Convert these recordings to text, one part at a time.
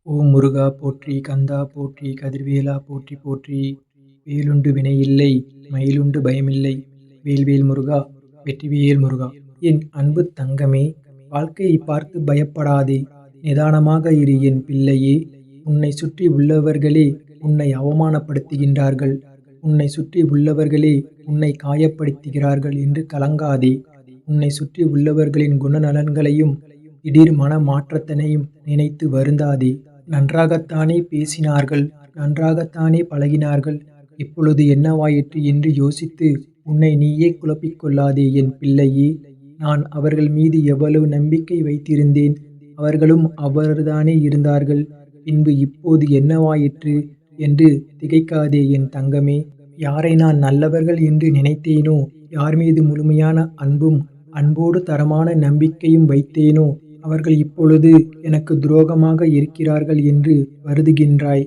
ஓம் முருகா போற்றி! கந்தா போற்றி! கதிர்வேலா போற்றி போற்றி! வேலுண்டு வினையில்லை! மயிலுண்டு பயமில்லை! வேல்வேல் முருகா! வெற்றிவேல் முருகா! என் அன்புத் தங்கமே! வாழ்க்கையைப் பார்த்து பயப்படாதே! நிதானமாக இரு என் பிள்ளையே! உன்னைச் சுற்றி உள்ளவர்களே உன்னை அவமானப்படுத்துகின்றார்கள். உன்னைச் சுற்றி உள்ளவர்களே உன்னைக் காயப்படுத்துகிறார்கள் என்று கலங்காதே! உன்னைச் சுற்றி உள்ளவர்களின் குணநலன்களையும் திடீர் மன மாற்றத்தினையும் நினைத்து வருந்தாதே! நன்றாகத்தானே பேசினார்கள், நன்றாகத்தானே பழகினார்கள், இப்பொழுது என்னவாயிற்று என்று யோசித்து உன்னை நீயே குழப்பிக் கொள்ளாதே என் பிள்ளையே! நான் அவர்கள் மீது எவ்வளவு நம்பிக்கை வைத்திருந்தேன். அவர்களும் அவ்வாறுதானே இருந்தார்கள். பின்பு இப்போது என்னவாயிற்று என்று திகைக்காதே என் தங்கமே! யாரை நான் நல்லவர்கள் என்று நினைத்தேனோ, யார் மீது முழுமையான அன்பும், அன்போடு தரமான நம்பிக்கையும் வைத்தேனோ, அவர்கள் இப்பொழுது எனக்கு துரோகமாக இருக்கிறார்கள் என்று வருந்துகின்றாய்.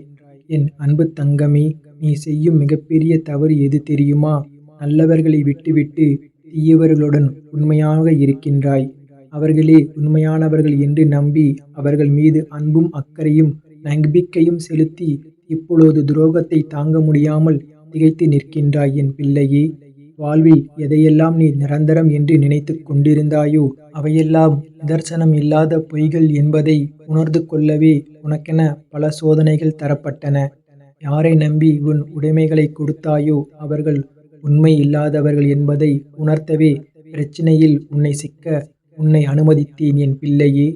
என் அன்புத் தங்கமே! நீ செய்யும் மிகப்பெரிய தவறு எது தெரியுமா? நல்லவர்களை விட்டுவிட்டு தீயவர்களுடன் உண்மையாக இருக்கின்றாய். அவர்களே உண்மையானவர்கள் என்று நம்பி அவர்கள் மீது அன்பும் அக்கறையும் நம்பிக்கையும் செலுத்தி இப்பொழுது துரோகத்தை தாங்க முடியாமல் திகைத்து நிற்கின்றாய் என் பிள்ளையே! வாழ்வில் எதையெல்லாம் நீ நிரந்தரம் என்று நினைத்துக் கொண்டிருந்தாயோ, அவையெல்லாம் நிதர்சனம் இல்லாத பொய்கள் என்பதை உணர்ந்து கொள்ளவே உனக்கென பல சோதனைகள் தரப்பட்டன. யாரை நம்பி உன் உடைமைகளைக் கொடுத்தாயோ, அவர்கள் உண்மை இல்லாதவர்கள் என்பதை உணர்த்தவே பிரச்சினையில் உன்னை சிக்க உன்னை அனுமதித்தேன் என் பிள்ளையே!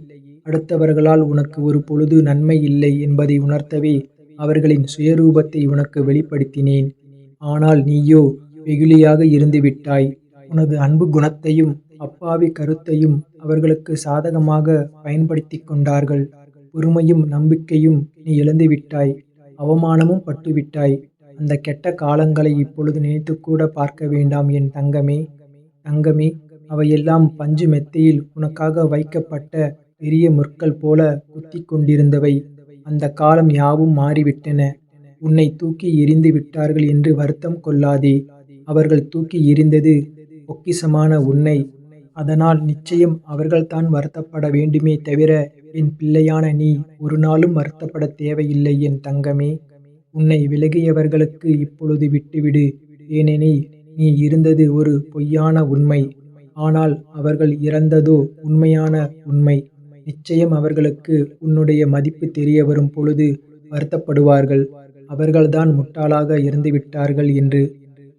அடுத்தவர்களால் உனக்கு ஒரு பொழுது நன்மை இல்லை என்பதை உணர்த்தவே அவர்களின் சுயரூபத்தை உனக்கு வெளிப்படுத்தினேன். ஆனால் நீயோ வெகுளியாக இருந்துவிட்டாய். உனது அன்பு குணத்தையும் அப்பாவி கருத்தையும் அவர்களுக்கு சாதகமாக பயன்படுத்திக் கொண்டார்கள். பொறுமையும் நம்பிக்கையும் நீ இழந்துவிட்டாய். அவமானமும் பட்டுவிட்டாய். அந்த கெட்ட காலங்களை இப்பொழுது நினைத்துக்கூட பார்க்க வேண்டாம் என் தங்கமே! தங்கமே! அவையெல்லாம் பஞ்சு மெத்தையில் உனக்காக வைக்கப்பட்ட பெரிய முற்கள் போல குத்திக் கொண்டிருந்தவை. அந்த காலம் யாவும் மாறிவிட்டன. உன்னை தூக்கி எறிந்து விட்டார்கள் என்று வருத்தம் கொள்ளாதே. அவர்கள் தூக்கி எறிந்தது பொக்கிஷமான உன்னை. அதனால் நிச்சயம் அவர்கள்தான் வருத்தப்பட வேண்டுமே தவிர, என் பிள்ளையான நீ ஒரு நாளும் வருத்தப்படத் தேவையில்லை என் தங்கமே! உன்னை விலகியவர்களுக்கு இப்பொழுது விட்டுவிடு. ஏனெனில் நீ இருந்தது ஒரு பொய்யான உண்மை. ஆனால் அவர்கள் இறந்ததோ உண்மையான உண்மை. நிச்சயம் அவர்களுக்கு உன்னுடைய மதிப்பு தெரியவரும் பொழுது வருத்தப்படுவார்கள். அவர்கள்தான் முட்டாளாக இருந்துவிட்டார்கள் என்று.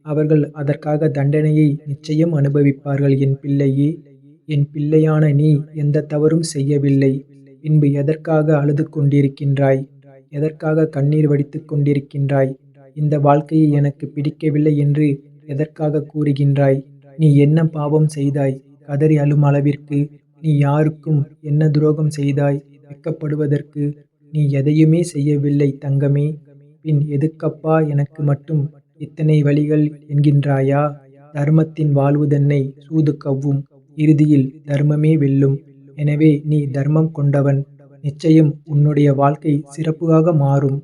அவர்கள் அதற்காக தண்டனையை நிச்சயம் அனுபவிப்பார்கள் என் பிள்ளையே! என் பிள்ளையான நீ எந்த தவறும் செய்யவில்லை. பின்பு எதற்காக அழுது கொண்டிருக்கின்றாய்? எதற்காக கண்ணீர் வடித்துக் கொண்டிருக்கின்றாய்? இந்த வாழ்க்கையை எனக்கு பிடிக்கவில்லை என்று எதற்காக கூறுகின்றாய்? நீ என்ன பாவம் செய்தாய்? கதறி அழும் அளவிற்கு நீ யாருக்கும் என்ன துரோகம் செய்தாய்? வெட்கப்படுவதற்கு நீ எதையுமே செய்யவில்லை தங்கமே! பின் எதுக்கப்பா எனக்கு மட்டும் இத்தனை வலிகள் என்கின்றாயா? தர்மத்தின் வாழ்வு தன்னை சூது கவ்வும். இறுதியில் தர்மமே வெல்லும். எனவே நீ தர்மம் கொண்டவன். நிச்சயம் உன்னுடைய வாழ்க்கை சிறப்பாக மாறும்.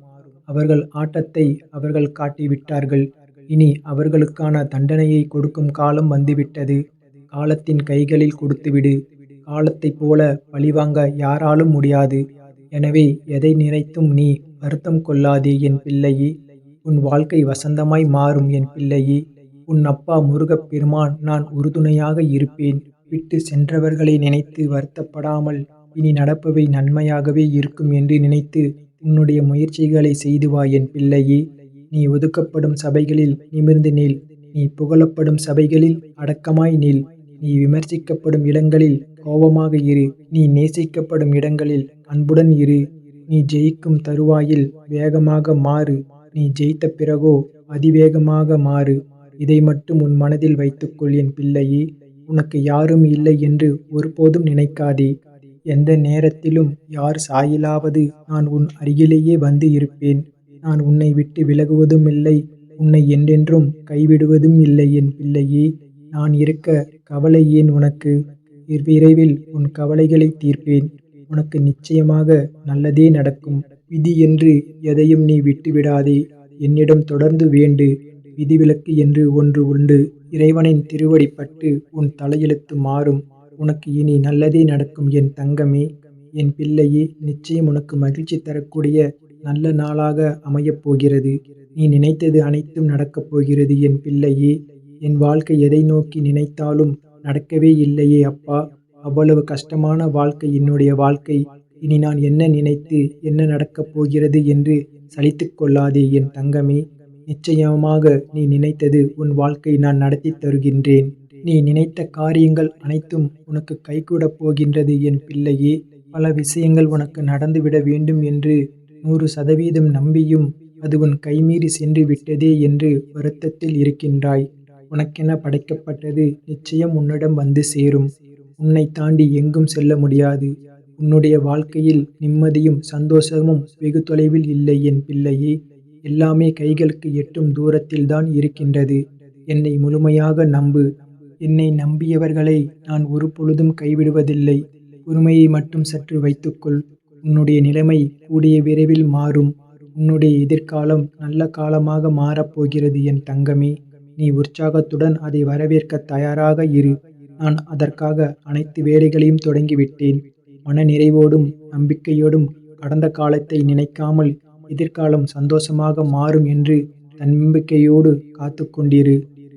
அவர்கள் ஆட்டத்தை அவர்கள் காட்டிவிட்டார்கள். இனி அவர்களுக்கான தண்டனையை கொடுக்கும் காலம் வந்துவிட்டது. காலத்தின் கைகளில் கொடுத்துவிடு. காலத்தைப் போல பழிவாங்க யாராலும் முடியாது. எனவே எதை நினைத்தும் நீ வருத்தம் கொள்ளாதே என் பிள்ளையே! உன் வாழ்க்கை வசந்தமாய் மாறும் என் பிள்ளையே! உன் அப்பா முருகப்பெருமான் நான் உறுதுணையாக இருப்பேன். விட்டு சென்றவர்களை நினைத்து வருத்தப்படாமல் இனி நடப்பவை நன்மையாகவே இருக்கும் என்று நினைத்து உன்னுடைய முயற்சிகளை செய்து வா என் பிள்ளையே! நீ ஒதுக்கப்படும் சபைகளில் நிமிர்ந்து நில். நீ புகழப்படும் சபைகளில் அடக்கமாய் நில். நீ விமர்சிக்கப்படும் இடங்களில் கோபமாக இரு. நீ நேசிக்கப்படும் இடங்களில் அன்புடன் இரு. நீ ஜெயிக்கும் தருவாயில் வேகமாக மாறு. நீ ஜெயித்த பிறகோ அதிவேகமாக மாறு. இதை மட்டும் உன் மனதில் வைத்துக்கொள் என் பிள்ளையே! உனக்கு யாரும் இல்லை என்று ஒருபோதும் நினைக்காதே. எந்த நேரத்திலும் யார் சாயிலாவது நான் உன் அருகிலேயே வந்து இருப்பேன். நான் உன்னை விட்டு விலகுவதுமில்லை. உன்னை என்றென்றும் கைவிடுவதும் இல்லை என் பிள்ளையே! நான் இருக்க கவலை ஏன் உனக்கு? விரைவில் உன் கவலைகளை தீர்ப்பேன். உனக்கு நிச்சயமாக நல்லதே நடக்கும். விதி என்று எதையும் நீ விட்டுவிடாதே. என்னிடம் தொடர்ந்து வேண்டு. விதிவிலக்கு என்று ஒன்று உண்டு. இறைவனின் திருவடி பட்டு உன் தலையெழுத்து மாறும். உனக்கு இனி நல்லதே நடக்கும் என் தங்கமே! என் பிள்ளையே, நிச்சயம் உனக்கு மகிழ்ச்சி தரக்கூடிய நல்ல நாளாக அமையப் போகிறது. நீ நினைத்தது அனைத்தும் நடக்கப் போகிறது என் பிள்ளையே. என் வாழ்க்கை எதை நோக்கி நினைத்தாலும் நடக்கவே இல்லையே அப்பா! அவ்வளவு கஷ்டமான வாழ்க்கை என்னுடைய வாழ்க்கை. இனி நான் என்ன நினைத்து என்ன நடக்கப் போகிறது என்று சலித்துக் கொள்ளாதே என் தங்கமே. நிச்சயமாக நீ நினைத்தது உன் வாழ்க்கை நான் நடத்தித் தருகின்றேன். நீ நினைத்த காரியங்கள் அனைத்தும் உனக்கு கைகூடப் போகின்றது என் பிள்ளையே. பல விஷயங்கள் உனக்கு நடந்துவிட வேண்டும் என்று 100% நம்பியும் அது உன் கைமீறி சென்று விட்டதே என்று வருத்தத்தில் இருக்கின்றாய். உனக்கென படைக்கப்பட்டது நிச்சயம் உன்னிடம் வந்து சேரும். உன்னை தாண்டி எங்கும் செல்ல முடியாது. உன்னுடைய வாழ்க்கையில் நிம்மதியும் சந்தோஷமும் வெகு தொலைவில் இல்லை என் பிள்ளையே. எல்லாமே கைகளுக்கு எட்டும் தூரத்தில்தான் இருக்கின்றது. என்னை முழுமையாக நம்பு. என்னை நம்பியவர்களை நான் ஒரு பொழுதும் கைவிடுவதில்லை. பொறுமையை மட்டும் சற்று வைத்துக்கொள். உன்னுடைய நிலைமை கூடிய விரைவில் மாறும். உன்னுடைய எதிர்காலம் நல்ல காலமாக மாறப்போகிறது என் தங்கமே. நீ உற்சாகத்துடன் அதை வரவேற்க தயாராக இரு. நான் அதற்காக அனைத்து வேலைகளையும் தொடங்கிவிட்டேன். மன நிறைவோடும் நம்பிக்கையோடும் கடந்த காலத்தை நினைக்காமல் எதிர்காலம் சந்தோஷமாக மாறும் என்று தன்னம்பிக்கையோடு காத்து கொண்டிரு.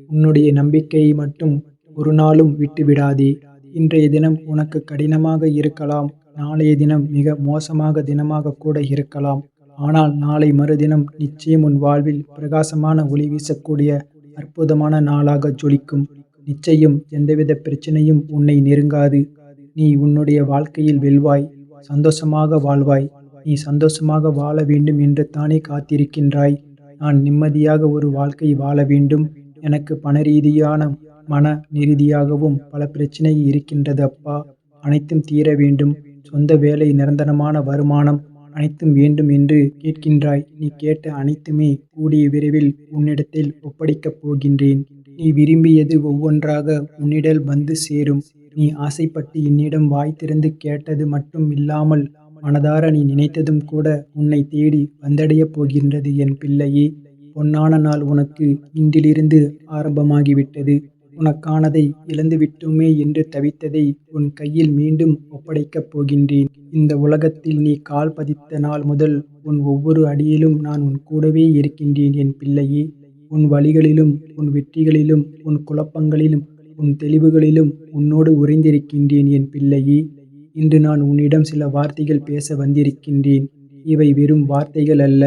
உன்னுடைய நம்பிக்கையை மட்டும் ஒரு நாளும் விட்டுவிடாதே. இன்றைய தினம் உனக்கு கடினமாக இருக்கலாம். நாளைய தினம் மிக மோசமாக தினமாக கூட இருக்கலாம். ஆனால் நாளை மறுதினம் நிச்சயம் உன் வாழ்வில் பிரகாசமான ஒளி வீசக்கூடிய அற்புதமான நாளாக ஜொலிக்கும். நிச்சயம் எந்தவித பிரச்சனையும் உன்னை நெருங்காது. நீ உன்னுடைய வாழ்க்கையில் வெல்வாய். சந்தோஷமாக வாழ்வாய். நீ சந்தோஷமாக வாழ வேண்டும் என்று தானே காத்திருக்கின்றாய். நான் நிம்மதியாக ஒரு வாழ்க்கை வாழ வேண்டும். எனக்கு பண ரீதியான மன ரீதியாகவும் பல பிரச்சனை இருக்கின்றது அப்பா. அனைத்தும் தீர வேண்டும். சொந்த வேலை, நிரந்தரமான வருமானம் அனைத்தும் வேண்டும் என்று கேட்கின்றாய். நீ கேட்ட அனைத்துமே கூடிய விரைவில் உன்னிடத்தில் ஒப்படைக்கப் போகின்றேன். நீ விரும்பியது ஒவ்வொன்றாக உன்னிடம் வந்து சேரும். நீ ஆசைப்பட்டு என்னிடம் வாய் திறந்து கேட்டது மட்டும் இல்லாமல் மனதார நீ நினைத்ததும் கூட உன்னை தேடி வந்தடையப் போகின்றது என் பிள்ளையே. பொன்னான நாள் உனக்கு இன்றிலிருந்து ஆரம்பமாகிவிட்டது. உனக்கானதை இழந்துவிட்டோமே என்று தவித்ததை உன் கையில் மீண்டும் ஒப்படைக்கப் போகின்றேன். இந்த உலகத்தில் நீ கால் பதித்த நாள் முதல் உன் ஒவ்வொரு அடியிலும் நான் உன் கூடவே இருக்கின்றேன் என் பிள்ளையே. உன் வழிகளிலும் உன் வெற்றிகளிலும் உன் குழப்பங்களிலும் உன் தெளிவுகளிலும் உன்னோடு உறைந்திருக்கின்றேன் என் பிள்ளையே. இன்று நான் உன்னிடம் சில வார்த்தைகள் பேச வந்திருக்கின்றேன். இவை வெறும் வார்த்தைகள் அல்ல,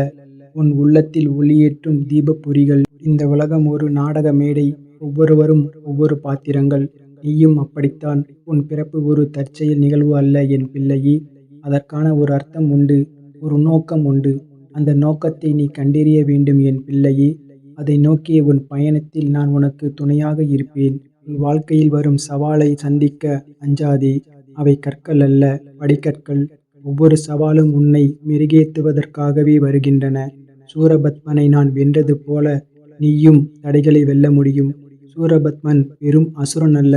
உன் உள்ளத்தில் ஒளியேற்றும் தீபப் பொறிகள். இந்த உலகம் ஒரு நாடக மேடை. ஒவ்வொருவரும் ஒவ்வொரு பாத்திரங்கள். நீயும் அப்படித்தான். உன் பிறப்பு ஒரு தற்செயல் நிகழ்வு அல்ல என் பிள்ளையே. அதற்கான ஒரு அர்த்தம் உண்டு, ஒரு நோக்கம் உண்டு. அந்த நோக்கத்தை நீ கண்டறிய வேண்டும் என் பிள்ளையே. அதை நோக்கிய உன் பயணத்தில் நான் உனக்கு துணையாக இருப்பேன். உன் வாழ்க்கையில் வரும் சவாலை சந்திக்க அஞ்சாதே. அவை கற்கள் அல்ல, படிக்கற்கள். ஒவ்வொரு சவாலும் உன்னை மெருகேற்றுவதற்காகவே வருகின்றன. சூரபத்மனை நான் வென்றது போல நீயும் தடைகளை வெல்ல முடியும். சூரபத்மன் வெறும் அசுரன் அல்ல.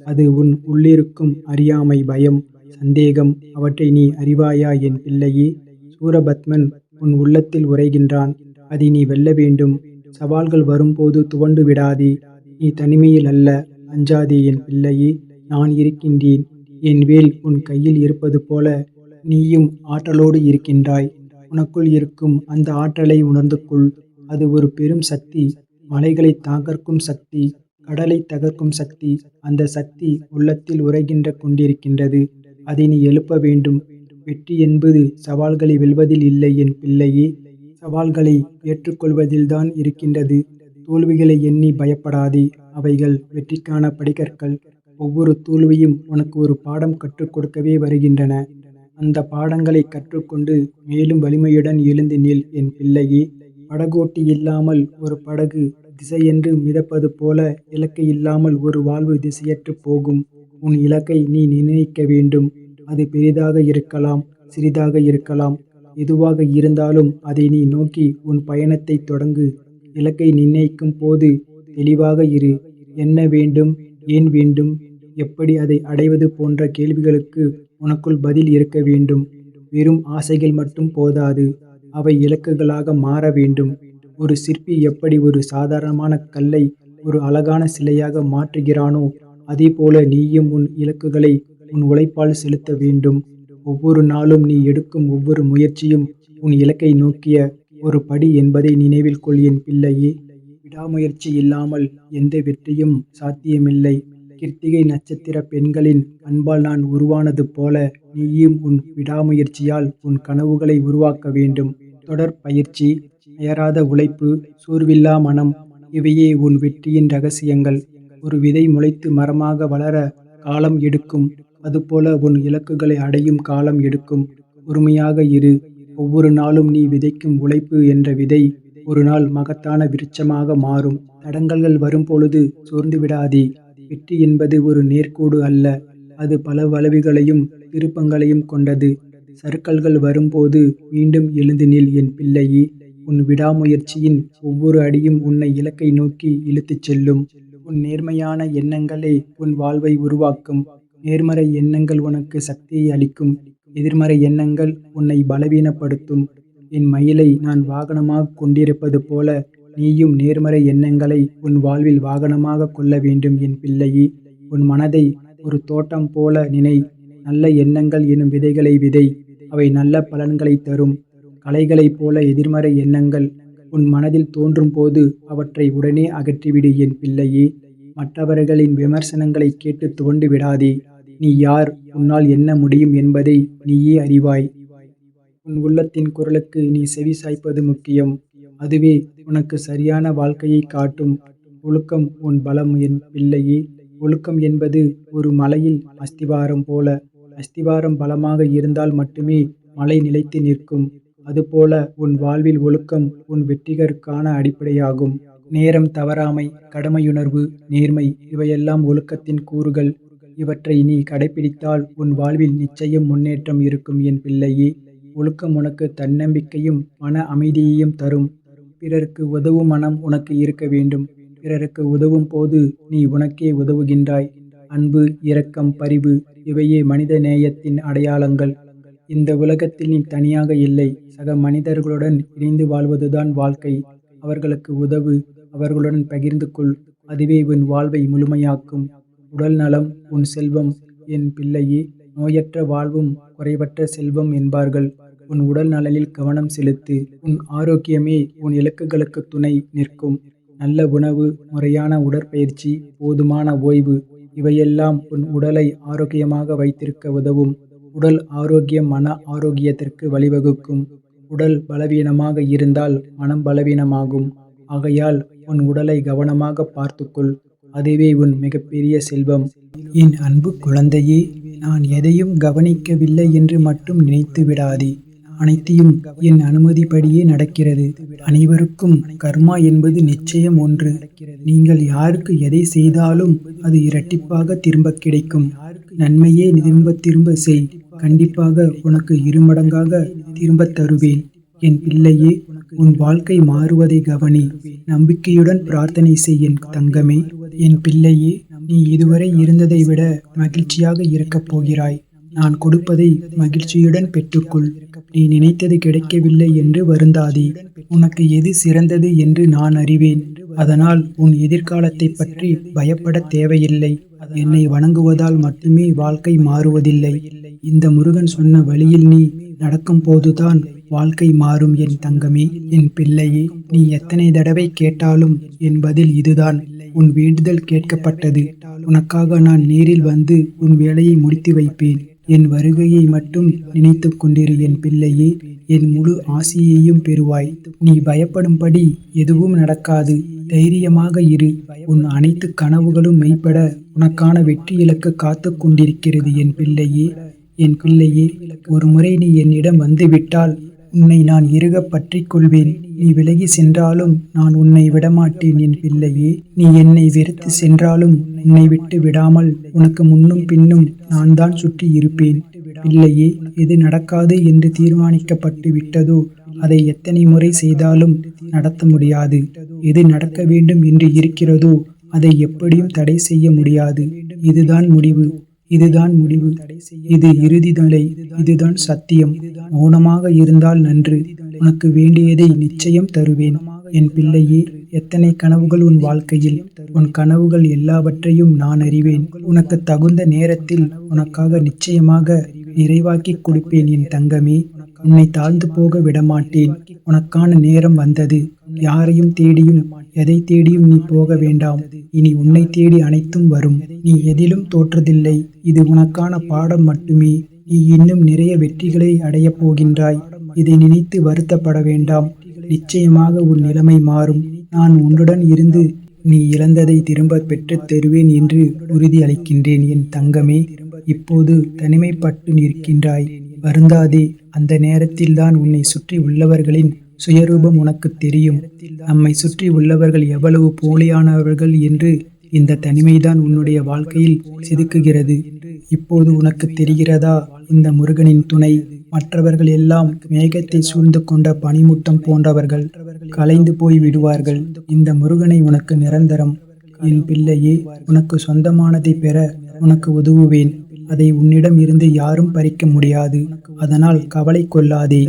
அது உன் உள்ளிருக்கும் அறியாமை, பயம், சந்தேகம். அவற்றை நீ அறிவாயா என் பிள்ளையே? சூரபத்மன் உன் உள்ளத்தில் உறைகின்றான். அதை நீ வெல்ல வேண்டும். சவால்கள் வரும்போது துவண்டு விடாதே. நீ தனிமையில் அல்ல. அஞ்சாதே என் பிள்ளையே. நான் இருக்கின்றேன். என் வேல் உன் கையில் இருப்பது போல நீயும் ஆற்றலோடு இருக்கின்றாய். உனக்குள் இருக்கும் அந்த ஆற்றலை உணர்ந்து கொள். அது ஒரு பெரும் சக்தி. மலைகளை தகர்க்கும் சக்தி, கடலை தகர்க்கும் சக்தி. அந்த சக்தி உள்ளத்தில் உறைகின்ற கொண்டிருக்கின்றது. அதை நீ எழுப்ப வேண்டும். வெற்றி என்பது சவால்களை வெல்வதில் இல்லை என் பிள்ளையே. சவால்களை ஏற்றுக்கொள்வதில்தான் இருக்கின்றது. தோல்விகளை எண்ணி பயப்படாதே. அவைகள் வெற்றிக்கான படிக்கற்கள். ஒவ்வொரு தோல்வியும் உனக்கு ஒரு பாடம் கற்றுக் கொடுக்கவே வருகின்றன. அந்த பாடங்களை கற்றுக்கொண்டு மேலும் வலிமையுடன் எழுந்து நில் என் பிள்ளையே. படகோட்டி இல்லாமல் ஒரு படகு திசையென்று மிதப்பது போல இலக்கை இல்லாமல் ஒரு வாழ்வு திசையற்று போகும். உன் இலக்கை நீ நிர்ணயிக்க வேண்டும். அது பெரிதாக இருக்கலாம், சிறிதாக இருக்கலாம். எதுவாக இருந்தாலும் அதை நீ நோக்கி உன் பயணத்தை தொடங்கு. இலக்கை நிர்ணயிக்கும் போது தெளிவாக இரு. என்ன வேண்டும், ஏன் வேண்டும், எப்படி அதை அடைவது போன்ற கேள்விகளுக்கு உனக்குள் பதில் இருக்க வேண்டும். வெறும் ஆசைகள் மட்டும் போதாது. அவை இலக்குகளாக மாற வேண்டும். ஒரு சிற்பி எப்படி ஒரு சாதாரணமான கல்லை ஒரு அழகான சிலையாக மாற்றுகிறானோ, அதேபோல நீயும் உன் இலக்குகளை உன் உழைப்பால் செலுத்த வேண்டும். ஒவ்வொரு நாளும் நீ எடுக்கும் ஒவ்வொரு முயற்சியும் உன் இலக்கை நோக்கிய ஒரு படி என்பதை நினைவில் கொள் என் பிள்ளையே. விடாமுயற்சி இல்லாமல் எந்த வெற்றியும் சாத்தியமில்லை. கிருத்திகை நட்சத்திர பெண்களின் அன்பால் நான் உருவானது போல நீயும் உன் விடாமுயற்சியால் உன் கனவுகளை உருவாக்க வேண்டும். தொடர் பயிற்சி, அயராத உழைப்பு, சோர்வில்லா மனம், இவையே உன் வெற்றியின் ரகசியங்கள். ஒரு விதை முளைத்து மரமாக வளர காலம் எடுக்கும். அதுபோல உன் இலக்குகளை அடையும் காலம் எடுக்கும். பொறுமையாக இரு. ஒவ்வொரு நாளும் நீ விதைக்கும் உழைப்பு என்ற விதை ஒரு நாள் மகத்தான விருட்சமாக மாறும். தடங்கல்கள் வரும்பொழுது சோர்ந்து விடாதே. வெற்றி என்பது ஒரு நேர்கோடு அல்ல. அது பல வளைவுகளையும் திருப்பங்களையும் கொண்டது. சறுக்கல்கள் வரும்போது மீண்டும் எழுந்து நில் என் பிள்ளையே. உன் விடாமுயற்சியின் ஒவ்வொரு அடியும் உன்னை இலக்கை நோக்கி இழுத்துச் செல்லும். உன் நேர்மையான எண்ணங்களே உன் வாழ்வை உருவாக்கும். நேர்மறை எண்ணங்கள் உனக்கு சக்தியை அளிக்கும். எதிர்மறை எண்ணங்கள் உன்னை பலவீனப்படுத்தும். என் மயிலை நான் வாகனமாக கொண்டிருப்பது போல நீயும் நேர்மறை எண்ணங்களை உன் வாழ்வில் வாகனமாக கொள்ள வேண்டும் என் பிள்ளையே. உன் மனதை ஒரு தோட்டம் போல நினை. நல்ல எண்ணங்கள் எனும் விதைகளை விதை. அவை நல்ல பலன்களை தரும். களைகளைப் போல எதிர்மறை எண்ணங்கள் உன் மனதில் தோன்றும் போது அவற்றை உடனே அகற்றிவிடு என் பிள்ளையே. மற்றவர்களின் விமர்சனங்களை கேட்டு துவண்டு விடாதே. நீ யார், உன்னால் என்ன முடியும் என்பதை நீயே அறிவாய். உன் உள்ளத்தின் குரலுக்கு நீ செவி சாய்ப்பது முக்கியம். அதுவே உனக்கு சரியான வாழ்க்கையை காட்டும். ஒழுக்கம் உன் பலம் என் பிள்ளையே. ஒழுக்கம் என்பது ஒரு மலையில் அஸ்திவாரம் போல. அஸ்திவாரம் பலமாக இருந்தால் மட்டுமே மலை நிலைத்து நிற்கும். அதுபோல உன் வாழ்வில் ஒழுக்கம் உன் வெற்றிகருக்கான அடிப்படையாகும். நேரம் தவறாமை, கடமையுணர்வு, நேர்மை இவையெல்லாம் ஒழுக்கத்தின் கூறுகள். இவற்றை நீ கடைப்பிடித்தால் உன் வாழ்வில் நிச்சயம் முன்னேற்றம் இருக்கும் என் பிள்ளையே. ஒழுக்கம் உனக்கு தன்னம்பிக்கையும் மன அமைதியையும் தரும். பிறருக்கு உதவும் மனம் உனக்கு இருக்க வேண்டும். பிறருக்கு உதவும் போது நீ உனக்கே உதவுகின்றாய். அன்பு, இரக்கம், பரிவு இவையே மனித நேயத்தின் அடையாளங்கள். இந்த உலகத்தில் நீ தனியாக இல்லை. சக மனிதர்களுடன் இணைந்து வாழ்வதுதான் வாழ்க்கை. அவர்களுக்கு உதவு. அவர்களுடன் பகிர்ந்து கொள். அதுவே உன் வாழ்வை முழுமையாக்கும். உடல் நலம் உன் செல்வம் என் பிள்ளையே. நோயற்ற வாழ்வும் குறைவற்ற செல்வம் என்பார்கள். உன் உடல் நலனில் கவனம் செலுத்து. உன் ஆரோக்கியமே உன் இலக்குகளுக்கு துணை நிற்கும். நல்ல உணவு, முறையான உடற்பயிற்சி, போதுமான ஓய்வு இவையெல்லாம் உன் உடலை ஆரோக்கியமாக வைத்திருக்க உதவும். உடல் ஆரோக்கியம் மன ஆரோக்கியத்திற்கு வழிவகுக்கும். உடல் பலவீனமாக இருந்தால் மனம் பலவீனமாகும். ஆகையால் உன் உடலை கவனமாக பார்த்துக்கொள். அதுவே உன் மிகப்பெரிய செல்வம். என் அன்பு குழந்தையே, நான் எதையும் கவனிக்கவில்லை என்று மட்டும் நினைத்து விடாதே. அனைத்தையும் என் அனுமதிப்படியே நடக்கிறது. அனைவருக்கும் கர்மா என்பது நிச்சயம் ஒன்று. நீங்கள் யாருக்கு எதை செய்தாலும் அது இரட்டிப்பாக திரும்ப கிடைக்கும். நன்மையே திரும்ப திரும்ப செய். கண்டிப்பாக உனக்கு இருமடங்காக திரும்ப தருவேன். என் பிள்ளையே, உன் வாழ்க்கை மாறுவதை கவனி. நம்பிக்கையுடன் பிரார்த்தனை செய் என் தங்கமே. என் பிள்ளையே, நீ இதுவரை இருந்ததை விட மகிழ்ச்சியாக இருக்கப் போகிறாய். நான் கொடுப்பதை மகிழ்ச்சியுடன் பெற்றுக்கொள். நீ நினைத்தது கிடைக்கவில்லை என்று வருந்தாதே. உனக்கு எது சிறந்தது என்று நான் அறிவேன். அதனால் உன் எதிர்காலத்தை பற்றி பயப்பட தேவையில்லை. என்னை வணங்குவதால் மட்டுமே வாழ்க்கை மாறுவதில்லை. இந்த முருகன் சொன்ன வழியில் நீ நடக்கும் போதுதான் வாழ்க்கை மாறும் என் தங்கமே. என் பிள்ளையே, நீ எத்தனை தடவை கேட்டாலும் என் பதில் இதுதான். உன் வேண்டுதல் கேட்கப்பட்டது. உனக்காக நான் நேரில் வந்து உன் வேலையை முடித்து வைப்பேன். என் வருகையை மட்டும் நினைத்து கொண்டிரு என் பிள்ளையே. என் முழு ஆசியையும் பெறுவாய். நீ பயப்படும்படி எதுவும் நடக்காது. தைரியமாக இரு. உன் அனைத்து கனவுகளும் மெய்ப்பட உனக்கான வெற்றி இலக்கு காத்து கொண்டிருக்கிறது என் பிள்ளையே. என் பிள்ளையே, ஒரு முறை நீ என்னிடம் வந்துவிட்டால் உன்னை நான் இறுக பற்றி கொள்வேன். நீ விலகி சென்றாலும் நான் உன்னை விடமாட்டேன் என் பிள்ளையே. நீ என்னை வெறுத்து சென்றாலும் உன்னை விட்டு விடாமல் உனக்கு முன்னும் பின்னும் நான் தான் சுற்றி இருப்பேன். பிள்ளையே, எது நடக்காது என்று தீர்மானிக்கப்பட்டு விட்டதோ அதை எத்தனை முறை செய்தாலும் நடத்த முடியாது. எது நடக்க வேண்டும் என்று இருக்கிறதோ அதை எப்படியும் தடை செய்ய முடியாது. இதுதான் முடிவு. இதுதான் முடிவு. இது இறுதி நிலை. இதுதான் சத்தியம். மௌனமாக இருந்தால் நன்று. உனக்கு வேண்டியதை நிச்சயம் தருவேன். என் பிள்ளையே, எத்தனை கனவுகள் உன் வாழ்க்கையில். உன் கனவுகள் எல்லாவற்றையும் நான் அறிவேன். உனக்கு தகுந்த நேரத்தில் உனக்காக நிச்சயமாக நிறைவாக்கிக் கொடுப்பேன் என் தங்கமே. உன்னை தாழ்ந்து போக விடமாட்டேன். உனக்கான நேரம் வந்தது. யாரையும் தேடியும் எதை தேடியும் நீ போக வேண்டாம். இனி உன்னை தேடி அனைத்தும் வரும். நீ எதிலும் தோற்றதில்லை. இது உனக்கான பாடம் மட்டுமே. நீ இன்னும் நிறைய வெற்றிகளை அடையப் போகின்றாய். இதை நினைத்து வருத்தப்பட வேண்டாம். நிச்சயமாக உன் நிலைமை மாறும். நான் உன்னுடன் இருந்து நீ இழந்ததை திரும்ப பெற்றுத் தருவேன் என்று உறுதி அளிக்கின்றேன் என் தங்கமே. இப்போது தனிமைப்பட்டு நிற்கின்றாய். வருந்தாதே. அந்த நேரத்தில்தான் உன்னை சுற்றி உள்ளவர்களின் சுயரூபம் உனக்கு தெரியும். நம்மை சுற்றி உள்ளவர்கள் எவ்வளவு போலியானவர்கள் என்று இந்த தனிமைதான் உன்னுடைய வாழ்க்கையில் செதுக்குகிறது. இப்போது உனக்கு தெரிகிறதா? இந்த முருகனின் துணை. மற்றவர்கள் எல்லாம் மேகத்தை சூழ்ந்து கொண்ட பனிமூட்டம் போன்றவர்கள். கலைந்து போய் விடுவார்கள். இந்த முருகனை உனக்கு நிரந்தரம். என் பிள்ளையே, உனக்கு சொந்தமானதை பெற உனக்கு உதவுவேன். அதை உன்னிடம் இருந்து யாரும் பறிக்க முடியாது. அதனால் கவலை கொள்ளாதே.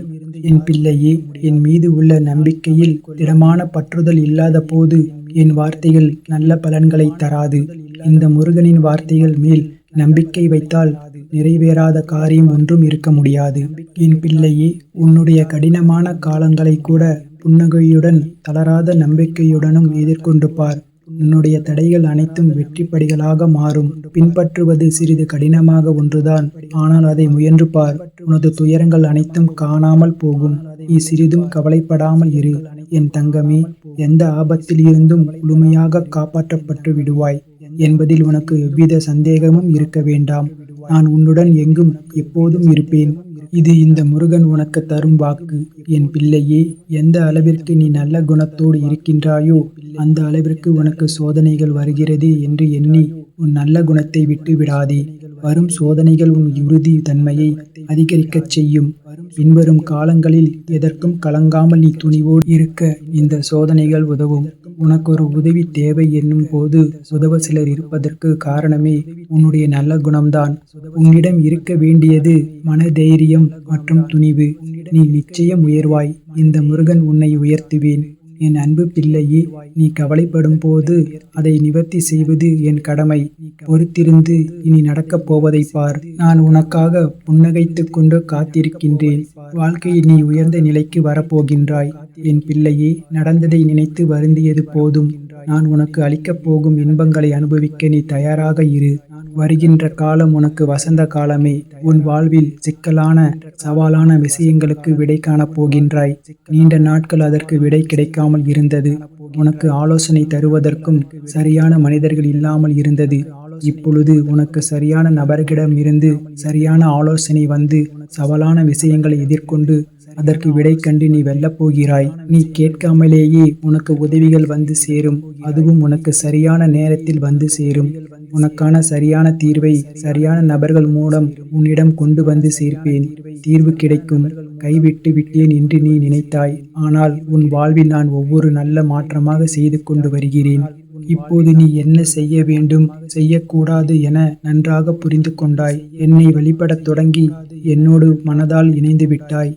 என் பிள்ளையே, என் மீது உள்ள நம்பிக்கையில் திடமான பற்றுதல் இல்லாத போது என் வார்த்தைகள் நல்ல பலன்களை தராது. இந்த முருகனின் வார்த்தைகள் மேல் நம்பிக்கை வைத்தால் நிறைவேறாத காரியம் ஒன்றும் இருக்க முடியாது. என் பிள்ளையே, உன்னுடைய கடினமான காலங்களை கூட புன்னகையுடன் தளராத நம்பிக்கையுடனும் எதிர்கொண்டு பார். உன்னுடைய தடைகள் அனைத்தும் வெற்றிப்படிகளாக மாறும். பின்பற்றுவது சிறிது கடினமாக ஒன்றுதான். ஆனால் அதை முயன்று பார். உனது துயரங்கள் அனைத்தும் காணாமல் போகும். நீ சிறிதும் கவலைப்படாமல் இரு என் தங்கமே. எந்த ஆபத்தில் இருந்தும் முழுமையாக காப்பாற்றப்பட்டு விடுவாய் என்பதில் உனக்கு எவ்வித சந்தேகமும் இருக்க வேண்டாம். நான் உன்னுடன் எங்கும் எப்போதும் இருப்பேன். இது இந்த முருகன் உனக்கு தரும் வாக்கு. என் பிள்ளையே, எந்த அளவிற்கு நீ நல்ல குணத்தோடு இருக்கின்றாயோ அந்த அளவிற்கு உனக்கு சோதனைகள் வருகிறது என்று எண்ணி உன் நல்ல குணத்தை விட்டு விடாதே. வரும் சோதனைகள் உன் உறுதி தன்மையை அதிகரிக்கச் செய்யும். பின்வரும் காலங்களில் எதற்கும் கலங்காமல் நீ துணிவோடு இருக்க இந்த சோதனைகள் உதவும். உனக்கு ஒரு உதவி தேவை என்னும் போது உதவ சிலர் இருப்பதற்கு காரணமே உன்னுடைய நல்ல குணம்தான். உன்னிடம் இருக்க வேண்டியது மன தைரியம் மற்றும் துணிவு. நீ நிச்சயம் உயர்வாய். இந்த முருகன் உன்னை உயர்த்துவேன். என் அன்பு பிள்ளையே, நீ கவலைப்படும் போது அதை நிவர்த்தி செய்வது என் கடமை. பொறுத்திருந்து இனி நடக்கப் போவதை பார். நான் உனக்காக புன்னகைத்து கொண்டு காத்திருக்கின்றேன். வாழ்க்கையில் நீ உயர்ந்த நிலைக்கு வரப்போகின்றாய். என் பிள்ளையே, நடந்ததை நினைத்து வருந்தியது போதும். நான் உனக்கு அளிக்கப் போகும் இன்பங்களை அனுபவிக்க நீ தயாராக இரு. வருகின்ற காலம் உனக்கு வசந்த காலமே. உன் வாழ்வில் சிக்கலான சவாலான விஷயங்களுக்கு விடை காணப் போகின்றாய். நீண்ட நாட்கள் அதற்கு விடை கிடைக்காமல் இருந்தது. உனக்கு ஆலோசனை தருவதற்கும் சரியான மனிதர்கள் இல்லாமல் இருந்தது. இப்பொழுது உனக்கு சரியான நபர்களிடம் இருந்து சரியான ஆலோசனை வந்து சவாலான விஷயங்களை எதிர்கொண்டு அதற்கு விடை கண்டு நீ வெல்லப் போகிறாய். நீ கேட்காமலேயே உனக்கு உதவிகள் வந்து சேரும். அதுவும் உனக்கு சரியான நேரத்தில் வந்து சேரும். உனக்கான சரியான தீர்வை சரியான நபர்கள் மூலம் உன்னிடம் கொண்டு வந்து சேர்ப்பேன். தீர்வு கிடைக்கும். கைவிட்டு விட்டேன் என்று நீ நினைத்தாய். ஆனால் உன் வாழ்வில் நான் ஒவ்வொரு நல்ல மாற்றமாக செய்து கொண்டு வருகிறேன். இப்போது நீ என்ன செய்ய வேண்டும், செய்யக்கூடாது என நன்றாக புரிந்து கொண்டாய். என்னை வழிபடத் தொடங்கி என்னோடு மனதால் இணைந்து விட்டாய்.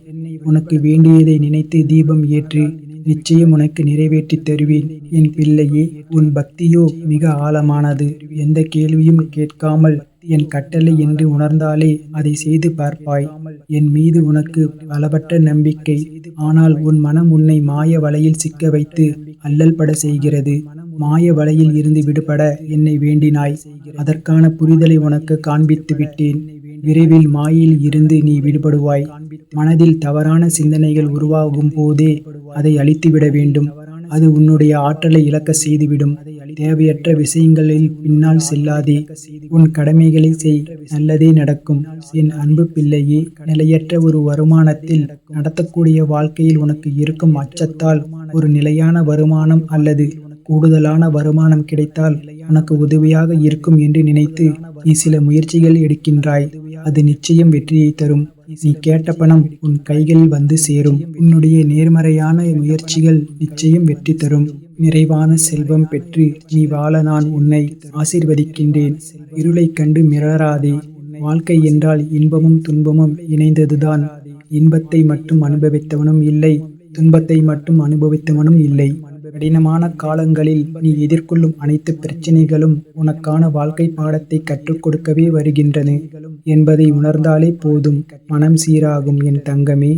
உனக்கு வேண்டியதை நினைத்து தீபம் ஏற்று. நிச்சயம் உனக்கு நிறைவேற்றி தருவேன். என் பிள்ளையே, உன் பக்தியோ மிக ஆழமானது. எந்த கேள்வியும் கேட்காமல் என் கட்டளை என்று உணர்ந்தாலே அதை செய்து பார்ப்பாய். என் மீது உனக்கு அளவற்ற நம்பிக்கை. ஆனால் உன் மனம் உன்னை மாய வலையில் சிக்க வைத்து அல்லல் பட செய்கிறது. மாய வலையில் இருந்து விடுபட என்னை வேண்டினாய். அதற்கான புரிதலை உனக்கு காண்பித்து விட்டேன். விரைவில் மாயையில் இருந்து நீ விடுபடுவாய். மனதில் தவறான சிந்தனைகள் உருவாகும் போதே அதை அழித்துவிட வேண்டும். அது உன்னுடைய ஆற்றலை இழக்க செய்துவிடும். தேவையற்ற விஷயங்களில் பின்னால் செல்லாதே. உன் கடமைகளை செய். நல்லதே நடக்கும். என் அன்பு பிள்ளையே, நிலையற்ற ஒரு வருமானத்தில் நடத்தக்கூடிய வாழ்க்கையில் உனக்கு இருக்கும் அச்சத்தால் ஒரு நிலையான வருமானம் அல்லது கூடுதலான வருமானம் கிடைத்தால் உனக்கு உதவியாக இருக்கும் என்று நினைத்து நீ சில முயற்சிகள் எடுக்கின்றாய். அது நிச்சயம் வெற்றியை தரும். நீ கேட்ட பணம் உன் கைகளில் வந்து சேரும். உன்னுடைய நேர்மறையான முயற்சிகள் நிச்சயம் வெற்றி தரும். நிறைவான செல்வம் பெற்று நீ வாழ நான் உன்னை ஆசீர்வதிக்கின்றேன். இருளைக் கண்டு மிரளாதே. வாழ்க்கை என்றால் இன்பமும் துன்பமும் இணைந்ததுதான். இன்பத்தை மட்டும் அனுபவித்தவனும் இல்லை, துன்பத்தை மட்டும் அனுபவித்தவனும் இல்லை. கடினமான காலங்களில் நீ எதிர்கொள்ளும் அனைத்து பிரச்சனைகளும் உனக்கான வாழ்க்கை பாடத்தை கற்றுக் கொடுக்கவே வருகின்றன என்பதை உணர்ந்தாலே போதும், மனம் சீராகும். என் தங்கமே,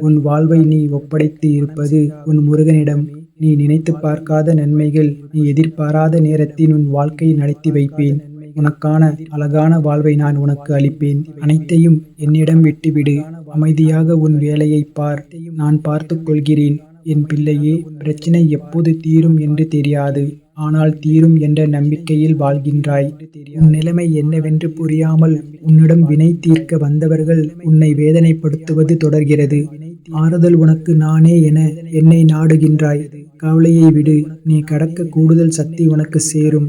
உன் வாழ்வை நீ ஒப்படைத்து இருப்பது உன் முருகனிடம். நீ நினைத்து பார்க்காத நன்மைகள், நீ எதிர்பாராத நேரத்தில் உன் வாழ்க்கையை நடத்தி வைப்பேன். உனக்கான அழகான வாழ்வை நான் உனக்கு அளிப்பேன். அனைத்தையும் என்னிடம் விட்டுவிடு. அமைதியாக உன் வேலையை பார். நான் பார்த்துக் கொள்கிறேன். என் பிள்ளையே, பிரச்சனை எப்போது தீரும் என்று தெரியாது. ஆனால் தீரும் என்ற நம்பிக்கையில் வாழ்கின்றாய். உன் நிலைமை என்னவென்று புரியாமல் உன்னிடம் வினை தீர்க்க வந்தவர்கள் உன்னை வேதனைப்படுத்துவது தொடர்கிறது. ஆறுதல் உனக்கு நானே என என்னை நாடுகின்றாய். கவலையை விடு. நீ கடக்க கூடுதல் சக்தி உனக்கு சேரும்.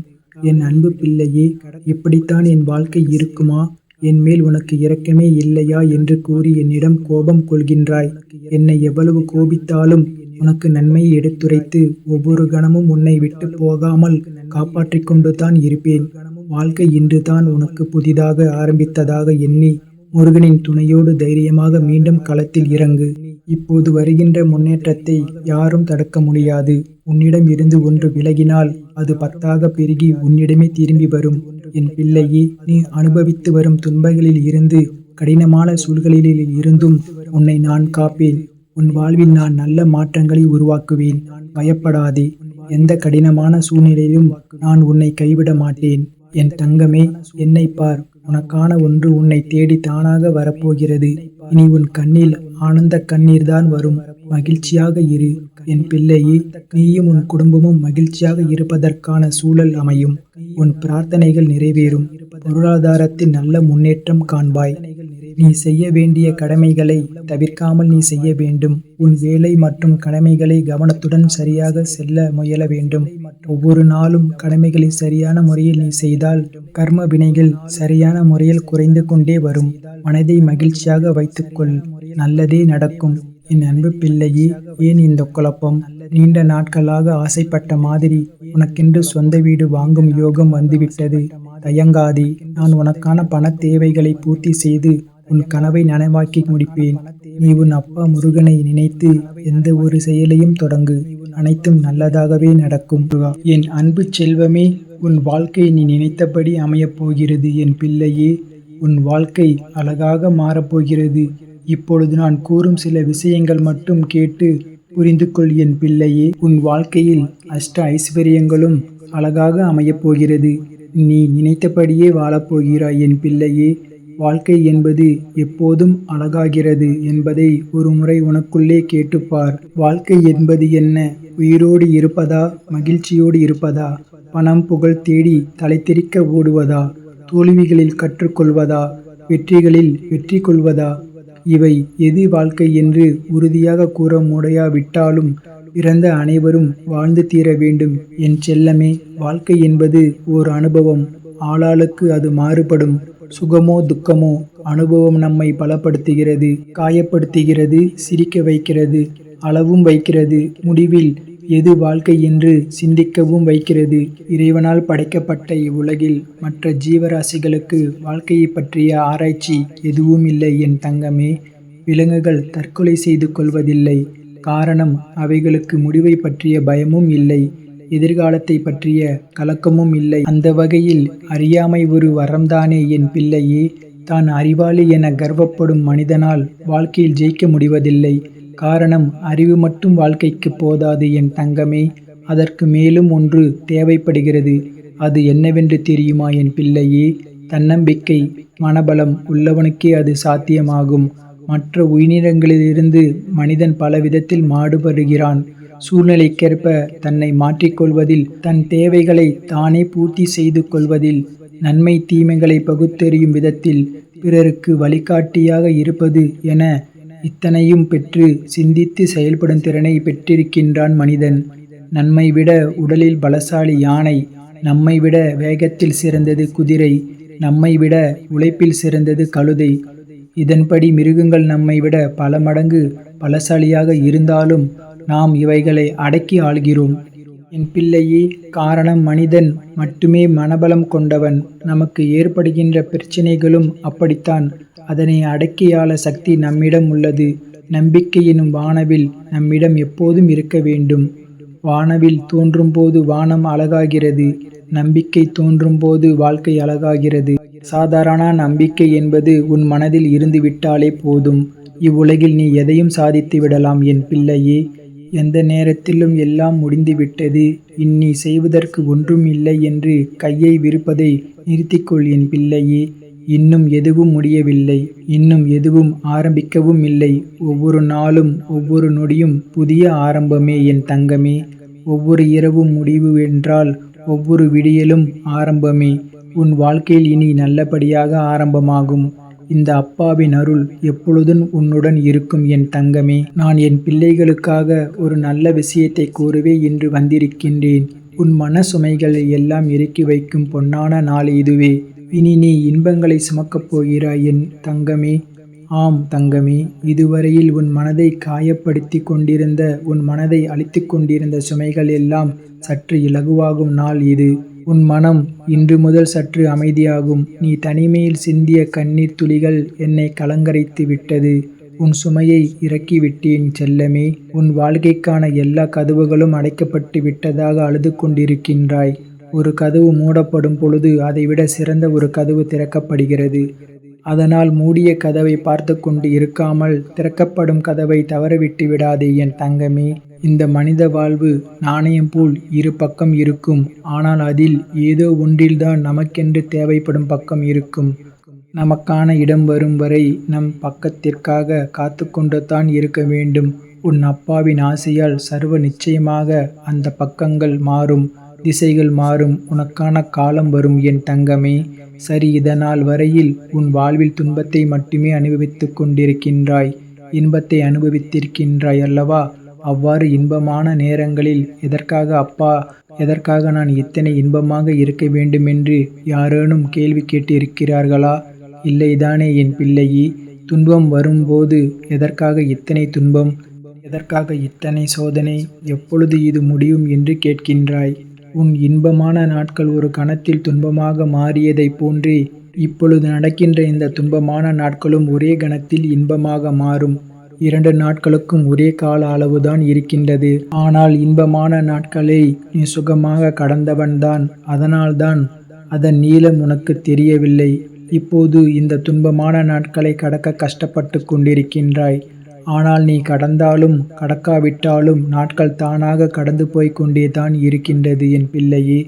என் அன்பு பிள்ளையே, இப்படித்தான் என் வாழ்க்கை இருக்குமா? என் மேல் உனக்கு இரக்கமே இல்லையா என்று கூறி என்னிடம் கோபம் கொள்கின்றாய். என்னை எவ்வளவு கோபித்தாலும் உனக்கு நன்மையை எடுத்துரைத்து ஒவ்வொரு கணமும் உன்னை விட்டு போகாமல் காப்பாற்றிக் கொண்டுதான் இருப்பேன். வாழ்க்கை இன்றுதான் உனக்கு புதிதாக ஆரம்பித்ததாக எண்ணி முருகனின் துணையோடு தைரியமாக மீண்டும் களத்தில் இறங்கு. இப்போது வருகின்ற முன்னேற்றத்தை யாரும் தடுக்க முடியாது. உன்னிடம் இருந்து ஒன்று விலகினால் அது 10ஆக பெருகி உன்னிடமே திரும்பி வரும். என் பிள்ளையே, நீ அனுபவித்து வரும் துன்பங்களில் இருந்து, கடினமான சூழ்களில் இருந்தும் உன்னை நான் காப்பேன். உன் வாழ்வில் நான் நல்ல மாற்றங்களை உருவாக்குவேன். பயப்படாதே. எந்த கடினமான சூழ்நிலையிலும் நான் உன்னை கைவிட மாட்டேன். என் தங்கமே, என்னை பார். உனக்கான ஒன்று உன்னை தேடி தானாக வரப்போகிறது. இனி உன் கண்ணில் ஆனந்த கண்ணீர் தான் வரும். மகிழ்ச்சியாக இரு. என் பிள்ளையே, நீயும் உன் குடும்பமும் மகிழ்ச்சியாக இருப்பதற்கான சூழல் அமையும். உன் பிரார்த்தனைகள் நிறைவேறும். பொருளாதாரத்தில் நல்ல முன்னேற்றம் காண்பாய். நீ செய்ய வேண்டிய கடமைகளை தவிர்க்காமல் நீ செய்ய வேண்டும். உன் வேலை மற்றும் கடமைகளை கவனத்துடன் சரியாக செல்ல முயல வேண்டும். ஒவ்வொரு நாளும் கடமைகளை சரியான முறையில் நீ செய்தால் கர்ம வினைகள் சரியான முறையில் குறைந்து கொண்டே வரும். மனதை மகிழ்ச்சியாக வைத்துக்கொள். நல்லதே நடக்கும். என் அன்பு பிள்ளையே, ஏன் இந்த குழப்பம்? நீண்ட நாட்களாக ஆசைப்பட்ட மாதிரி உனக்கென்று சொந்த வீடு வாங்கும் யோகம் வந்துவிட்டது. தயங்காதே. நான் உனக்கான பண தேவைகளை பூர்த்தி செய்து உன் கனவை நனவாக்கி முடிப்பேன். நீ உன் அப்பா முருகனை நினைத்து எந்த ஒரு செயலையும் தொடங்கு. அனைத்தும் நல்லதாகவே நடக்கும். என் அன்பு செல்வமே, உன் வாழ்க்கை நீ நினைத்தபடி அமையப் போகிறது. என் பிள்ளையே, உன் வாழ்க்கை அழகாக மாறப்போகிறது. இப்பொழுது நான் கூறும் சில விஷயங்கள் மட்டும் கேட்டு புரிந்து கொள். என் பிள்ளையே, உன் வாழ்க்கையில் அஷ்ட ஐஸ்வர்யங்களும் அழகாக அமையப் போகிறது. நீ நினைத்தபடியே வாழப்போகிறாய். என் பிள்ளையே, வாழ்க்கை என்பது எப்போதும் அழகாகிறது என்பதை ஒரு முறை உனக்குள்ளே கேட்டுப்பார். வாழ்க்கை என்பது என்ன? உயிரோடு இருப்பதா? மகிழ்ச்சியோடு இருப்பதா? பணம் புகழ் தேடி தலைத்தெறிக்க ஓடுவதா? தோல்விகளில் கற்றுக்கொள்வதா? வெற்றிகளில் வெற்றி கொள்வதா? இவை எது வாழ்க்கை என்று உறுதியாக கூற முடியாவிட்டாலும் பிறந்த அனைவரும் வாழ்ந்து தீர வேண்டும். என் செல்லமே, வாழ்க்கை என்பது ஓர் அனுபவம். ஆளாளுக்கு அது மாறுபடும். சுகமோ துக்கமோ, அனுபவம் நம்மை பலப்படுத்துகிறது, காயப்படுத்துகிறது, சிரிக்க வைக்கிறது, அளவும் வைக்கிறது. முடிவில் எது வாழ்க்கை என்று சிந்திக்கவும் வைக்கிறது. இறைவனால் படைக்கப்பட்ட இவ்வுலகில் மற்ற ஜீவராசிகளுக்கு வாழ்க்கையை பற்றிய ஆராய்ச்சி எதுவும் இல்லை. என் தங்கமே, விலங்குகள் தற்கொலை செய்து கொள்வதில்லை. காரணம், அவைகளுக்கு முடிவை பற்றிய பயமும் இல்லை, எதிர்காலத்தை பற்றிய கலக்கமும் இல்லை. அந்த வகையில் அறியாமை ஒரு வரம்தானே என் பிள்ளையே. தான் அறிவாளி என கர்வப்படும் மனிதனால் வாழ்க்கையில் ஜெயிக்க முடிவதில்லை. காரணம், அறிவு மட்டும் வாழ்க்கைக்கு போதாது என் தங்கமே. அதற்கு மேலும் ஒன்று தேவைப்படுகிறது. அது என்னவென்று தெரியுமா என் பிள்ளையே? தன்னம்பிக்கை, மனபலம் உள்ளவனுக்கே அது சாத்தியமாகும். மற்ற உயிரினங்களிலிருந்து மனிதன் பல விதத்தில் மாறுபடுகிறான். சூழ்நிலைக்கேற்ப தன்னை மாற்றிக்கொள்வதில், தன் தேவைகளை தானே பூர்த்தி செய்து கொள்வதில், நன்மை தீமைகளை பகுத்தறியும் விதத்தில், பிறருக்கு வழிகாட்டியாக இருப்பது என இத்தனையும் பெற்று சிந்தித்து செயல்படும் திறனை பெற்றிருக்கின்றான் மனிதன். நம்மை விட உடலில் பலசாலி யானை, நம்மை விட வேகத்தில் சிறந்தது குதிரை, நம்மை விட உழைப்பில் சிறந்தது கழுதை. இதன்படி மிருகங்கள் நம்மை விட பல மடங்கு பலசாலியாக இருந்தாலும் நாம் இவைகளை அடக்கி ஆள்கிறோம். என் பிள்ளையே, காரணம் மனிதன் மட்டுமே மனபலம் கொண்டவன். நமக்கு ஏற்படுகின்ற பிரச்சனைகளும் அப்படித்தான். அதனை அடக்கியாள சக்தி நம்மிடம் உள்ளது. நம்பிக்கை எனும் வானவில் நம்மிடம் எப்போதும் இருக்க வேண்டும். வானவில் தோன்றும்போது வானம் அழகாகிறது. நம்பிக்கை தோன்றும்போது வாழ்க்கை அழகாகிறது. சாதாரண நம்பிக்கை என்பது உன் மனதில் இருந்துவிட்டாலே போதும். இவ்வுலகில் நீ எதையும் சாதித்து விடலாம் என் பிள்ளையே. எந்த நேரத்திலும் எல்லாம் முடிந்துவிட்டது, இனி செய்வதற்கு ஒன்றும் இல்லை என்று கையை விரிப்பதை நிறுத்திக்கொள் என் பிள்ளையே. இன்னும் எதுவும் முடியவில்லை. இன்னும் எதுவும் ஆரம்பிக்கவும் இல்லை. ஒவ்வொரு நாளும் ஒவ்வொரு நொடியும் புதிய ஆரம்பமே என் தங்கமே. ஒவ்வொரு இரவும் முடிவு என்றால் ஒவ்வொரு விடியலும் ஆரம்பமே. உன் வாழ்க்கையில் இனி நல்லபடியாக ஆரம்பமாகும். இந்த அப்பாவின் அருள் எப்பொழுதும் உன்னுடன் இருக்கும் என் தங்கமே. நான் என் பிள்ளைகளுக்காக ஒரு நல்ல விஷயத்தை கூறவே இன்று வந்திருக்கின்றேன். உன் மன சுமைகளை எல்லாம் இறக்கி வைக்கும் பொன்னான நாள் இதுவே. இனி நீ இன்பங்களை சுமக்கப் போகிறாய் என் தங்கமே. ஆம் தங்கமே, இதுவரையில் உன் மனதை காயப்படுத்தி கொண்டிருந்த, உன் மனதை அழித்து கொண்டிருந்த சுமைகள் எல்லாம் சற்று இலகுவாகும் நாள் இது. உன் மனம் இன்று முதல் சற்று அமைதியாகும். நீ தனிமையில் சிந்திய கண்ணீர் துளிகள் என்னை கலங்கரைத்து விட்டது. உன் சுமையை இறக்கிவிட்டேன் செல்லமே. உன் வாழ்க்கைக்கான எல்லா கதவுகளும் அடைக்கப்பட்டு விட்டதாக அழுது கொண்டிருக்கின்றாய். ஒரு கதவு மூடப்படும் பொழுது அதைவிட சிறந்த ஒரு கதவு திறக்கப்படுகிறது. அதனால் மூடிய கதவை பார்த்து கொண்டு இருக்காமல் திறக்கப்படும் கதவை தவறவிட்டு விடாதே என் தங்கமே. இந்த மனித வாழ்வு நாணயம் போல் இரு பக்கம் இருக்கும். ஆனால் அதில் ஏதோ ஒன்றில்தான் நமக்கென்று தேவைப்படும் பக்கம் இருக்கும். நமக்கான இடம் வரும் வரை நம் பக்கத்திற்காக காத்து கொண்டு தான் இருக்க வேண்டும். உன் அப்பாவின் ஆசையால் சர்வ நிச்சயமாக அந்த பக்கங்கள் மாறும். திசைகள் மாறும். உனக்கான காலம் வரும் என் தங்கமே. சரி, இதனால் வரையில் உன் வாழ்வில் துன்பத்தை மட்டுமே அனுபவித்துக் கொண்டிருக்கின்றாய். இன்பத்தை அனுபவித்திருக்கின்றாய் அல்லவா? அவ்வாறு இன்பமான நேரங்களில் எதற்காக அப்பா, எதற்காக நான் இத்தனை இன்பமாக இருக்க வேண்டுமென்று யாரேனும் கேள்வி கேட்டு இருக்கிறார்களா? இல்லைதானே என் பிள்ளையே? துன்பம் வரும்போது எதற்காக இத்தனை துன்பம், எதற்காக இத்தனை சோதனை, எப்பொழுது இது முடியும் என்று கேட்கின்றாய். உன் இன்பமான நாட்கள் ஒரு கணத்தில் துன்பமாக மாறியதைப் போன்றே இப்பொழுது நடக்கின்ற இந்த துன்பமான நாட்களும் ஒரே கணத்தில் இன்பமாக மாறும். 2 நாட்களுக்கும் ஒரே கால அளவுதான் இருக்கின்றது. ஆனால் இன்பமான நாட்களை நீ சுகமாக கடந்தவன்தான். அதனால்தான் அதன் நீளம் உனக்கு தெரியவில்லை. இப்போது இந்த துன்பமான நாட்களை கடக்க கஷ்டப்பட்டு கொண்டிருக்கின்றாய். ஆனால் நீ கடந்தாலும் கடக்காவிட்டாலும் நாட்கள் தானாக கடந்து போய் கொண்டேதான் இருக்கின்றது என் பிள்ளையே.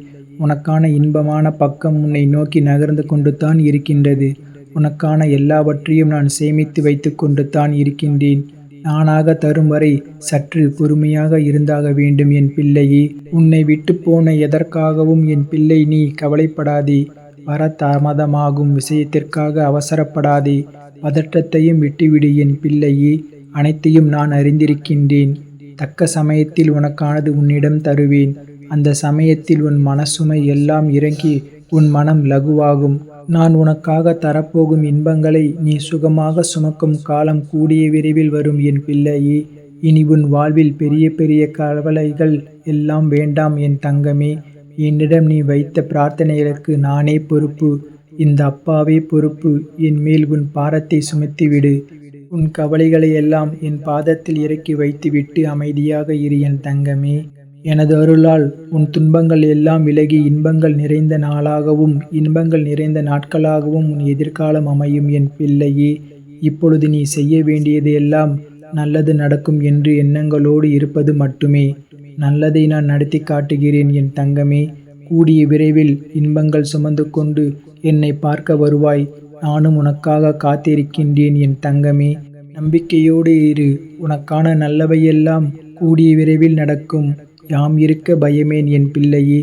உனக்கான இன்பமான பக்கம் உன்னை நோக்கி நகர்ந்து கொண்டு தான் இருக்கின்றது. உனக்கான எல்லாவற்றையும் நான் சேமித்து வைத்து கொண்டு தான் இருக்கின்றேன். நானாக தரும் வரை சற்று பொறுமையாக இருந்தாக வேண்டும் என் பிள்ளையே. உன்னை விட்டு போன எதற்காகவும் என் பிள்ளை நீ கவலைப்படாதே. வர தாமதமாகும் விஷயத்திற்காக அவசரப்படாதே. பதற்றத்தையும் விட்டுவிடு என் பிள்ளையே. அனைத்தையும் நான் அறிந்திருக்கின்றேன். தக்க சமயத்தில் உனக்கானது உன்னிடம் தருவேன். அந்த சமயத்தில் உன் மனசுமை எல்லாம் இறங்கி உன் மனம் லகுவாகும். நான் உனக்காக தரப்போகும் இன்பங்களை நீ சுகமாக சுமக்கும் காலம் கூடிய விரைவில் வரும் என் பிள்ளையே. இனி உன் வாழ்வில் பெரிய பெரிய கவலைகள் எல்லாம் வேண்டாம் என் தங்கமே. என்னிடம் நீ வைத்த பிரார்த்தனைகளுக்கு நானே பொறுப்பு. இந்த அப்பாவே பொறுப்பு. என் மேல் உன் பாரத்தை சுமத்திவிடு. உன் கவலைகளை எல்லாம் என் பாதத்தில் இறக்கி வைத்துவிட்டு அமைதியாக இரு என் தங்கமே. எனது அருளால் உன் துன்பங்கள் எல்லாம் விலகி இன்பங்கள் நிறைந்த நாளாகவும் இன்பங்கள் நிறைந்த நாட்களாகவும் உன் எதிர்காலம் அமையும் என் பிள்ளையே. இப்பொழுது நீ செய்ய வேண்டியது எல்லாம் நல்லது நடக்கும் என்று எண்ணங்களோடு இருப்பது மட்டுமே. நல்லதை நான் நடத்தி காட்டுகிறேன் என் தங்கமே. கூடிய விரைவில் இன்பங்கள் சுமந்து கொண்டு என்னை பார்க்க வருவாய். நானும் உனக்காக காத்திருக்கின்றேன் என் தங்கமே. நம்பிக்கையோடு இரு. உனக்கான நல்லவையெல்லாம் கூடிய விரைவில் நடக்கும். யாம் இருக்க பயமேன் என் பிள்ளையே.